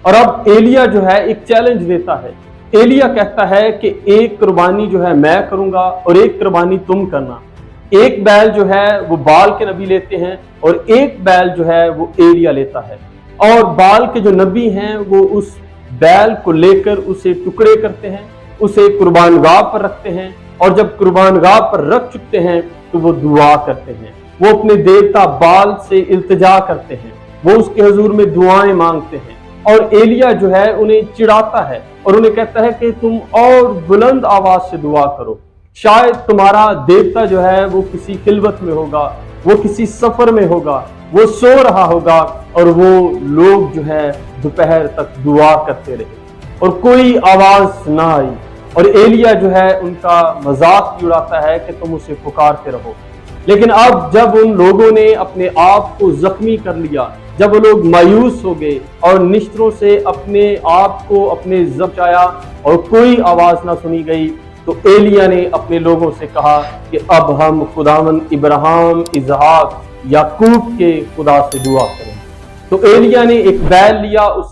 اور اب ایلیا جو ہے ایک چیلنج دیتا ہے۔ ایلیا کہتا ہے کہ ایک قربانی جو ہے میں کروں گا اور ایک قربانی تم کرنا۔ ایک بیل جو ہے وہ بال کے نبی لیتے ہیں اور ایک بیل جو ہے وہ ایلیا لیتا ہے، اور بال کے جو نبی ہیں وہ اس بیل کو لے کر اسے ٹکڑے کرتے ہیں، اسے قربان گاہ پر رکھتے ہیں، اور جب قربان گاہ پر رکھ چکتے ہیں تو وہ دعا کرتے ہیں، وہ اپنے دیوتا بال سے التجا کرتے ہیں، وہ اس کے حضور میں دعائیں مانگتے ہیں۔ اور ایلیا جو ہے انہیں چڑھاتا ہے اور انہیں کہتا ہے کہ تم اور بلند آواز سے دعا کرو، شاید تمہارا دیوتا جو ہے وہ کسی خلوت میں ہوگا، وہ کسی سفر میں ہوگا، وہ سو رہا ہوگا، اور وہ لوگ جو ہے دوپہر تک دعا کرتے رہے اور کوئی آواز نہ آئی، اور ایلیا جو ہے ان کا مذاق بھی اڑاتا ہے کہ تم اسے پکارتے رہو۔ لیکن اب جب ان لوگوں نے اپنے آپ کو زخمی کر لیا، جب وہ لوگ مایوس ہو گئے اور نشتروں سے اپنے آپ کو اپنے بچایا اور کوئی آواز نہ سنی گئی، تو ایلیا نے اپنے لوگوں سے کہا کہ اب ہم خداوند ابراہیم، اسحاق، یعقوب کے خدا سے دعا کریں۔ تو ایلیا نے ایک بیل لیا، اسے